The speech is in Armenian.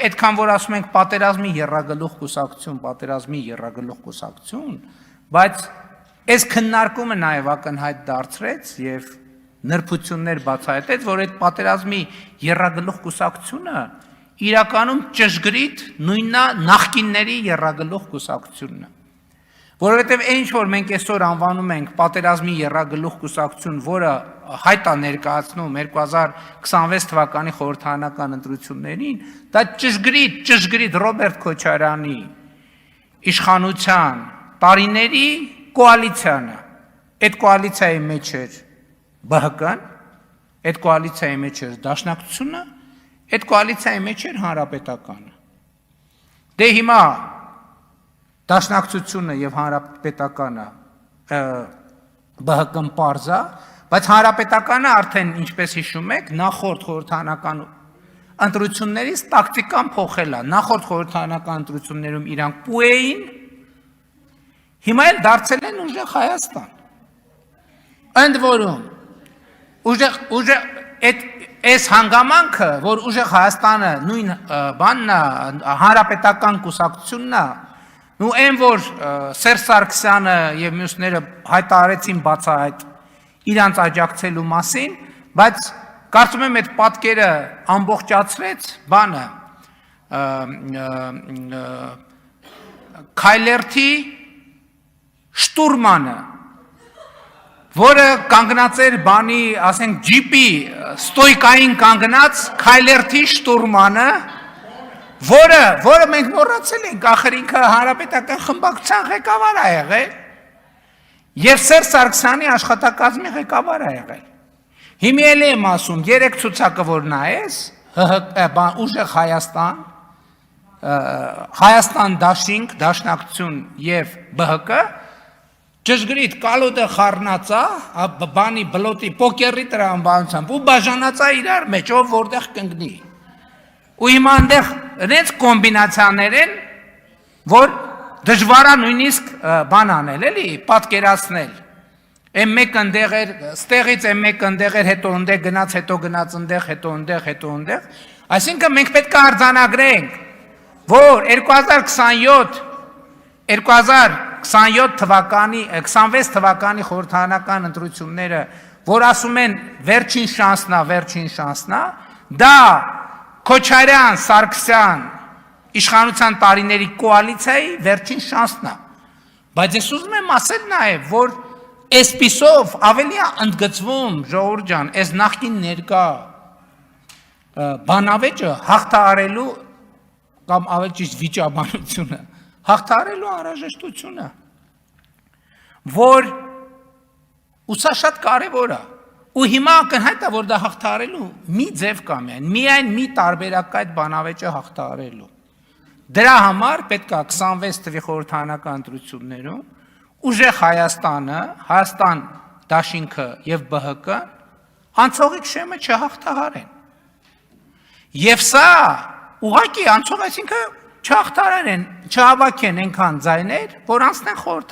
այդքան որ ասում ենք պատերազմի եռագլուխ կուսակցություն, բայց այս քննարկումը նաև ակնհայտ դարձրեց եւ նրբություններ բացահայտեց, որ այդ պատերազմի եռագլուխ կուսակցությունը իրականում ճշգրիտ նույնն է նախկինների եռագլուխ կուսակցությունն է, որովհետեւ այն որ մենք այսօր անվանում ենք պատերազմի եռագլուխ կուսակցություն, որը հայտ է ներկայացնում 2026 թվականի խորհրդարանական ընտրություններին, դա ճշգրիտ Ռոբերտ Քոչարյանի իշխանության տարիների կոալիցիան է։ Այդ կոալիցիայի մեջ էր ԲՀԿ-ն, այդ կոալիցիայի մեջ էր Դաշնակցությունը, այդ կոալիցիայի մեջ էր Հանրապետականը։ Դե հիմա Դաշնակցությունը եւ Հանրապետականը ԲՀԿ-ն պարզ է, բայց Հանրապետականը արդեն, ինչպես հիշում եք, նախորդ խորհրդարանական ընտրություններից տակտիկան փոխել է։ Նախորդ խորհրդարանական ընտրություններում իրանք պու էին, հիմա էլ դարձել են ուժեղ Հայաստան։ Ընդ որում այս հանգամանքը, որ ուժեղ Հայաստանը նույն բանն է, հանրապետական կուսակցությունն է, ու այն որ Սերժ Սարգսյանը եւ մյուսները հայտարարեցին բացահայտ իրանց աջակցելու մասին, բայց կարծում եմ այդ պատկերը ամբողջացրեց բանը Քայլերթի շտուրմանը, որը կանգնած էր բանի, ասենք ջիպի ստոյկային կանգնած Քայլերթի շտուրմանը, որը մենք մոռացել ենք, ախր ինքը հանրապետական խմբակցության ղեկավար է եղել եւ Սերժ Սարգսյանի աշխատակազմի ղեկավար է եղել։ Հիմա էլ եմ ասում, 3 ցուցակը որ նայես, ուժեղ Հայաստան դաշինք, Դաշնակցություն եւ ԲՀԿ, ճշգրիտ կալուտը խառնածա, բանի բլոտի պոկերի տրամաբանությամբ ու բաժանածա իրար մեջ, ով որտեղ կընկնի։ Ու հիմա այնտեղ այնց կոմբինացիաներ են, որ դժվար է նույնիսկ բան անել, էլի, պատկերացնել։ Այն մեկ ընդեղ էր, ստեղից այն մեկ ընդեղ էր, հետո ընդեղ գնաց, հետո գնաց ընդեղ, հետո ընդեղ։ Այսինքն մենք պետք է արձանագրենք, որ 2027 թվականի, 26 թվականի խորհրդարանական ընտրությունները, որ ասում են վերջին շանսն է, դա Քոչարյան, Սարգսյան իշխանության տարիների կոալիցիայի վերջին շանսն է։ Բայց ես ուզում եմ ասել նաև, որ այսպիսով ավելի է ընդգծվում, ժողովուրդ ջան, այս նախկին ներկա բանավեճը հաղթահարելու կամ ավելի ճիշտ վիճաբանությունը, հաղթահարելու անհրաժեշտությունը, որ ու սա շատ կարևոր է։ Ու հիմա ակնհայտ է, որ դա հաղթահարելու մի ձև կա միայն մի տարբերակ այդ բանավեճը հաղթահարելու։ Դրա համար պետք է 26 թվականի խորհրդարանական ընտրություններում ուժեղ Հայաստանը, Հայաստան դաշինքը եւ ԲՀԿ անցողիկ շեմը չհաղթահարեն։ Եվ սա ուղղակի անցող, այսինքն չհաղթահարեն, չհավաքեն այնքան ձայներ, որ անցնեն խորհրդարան։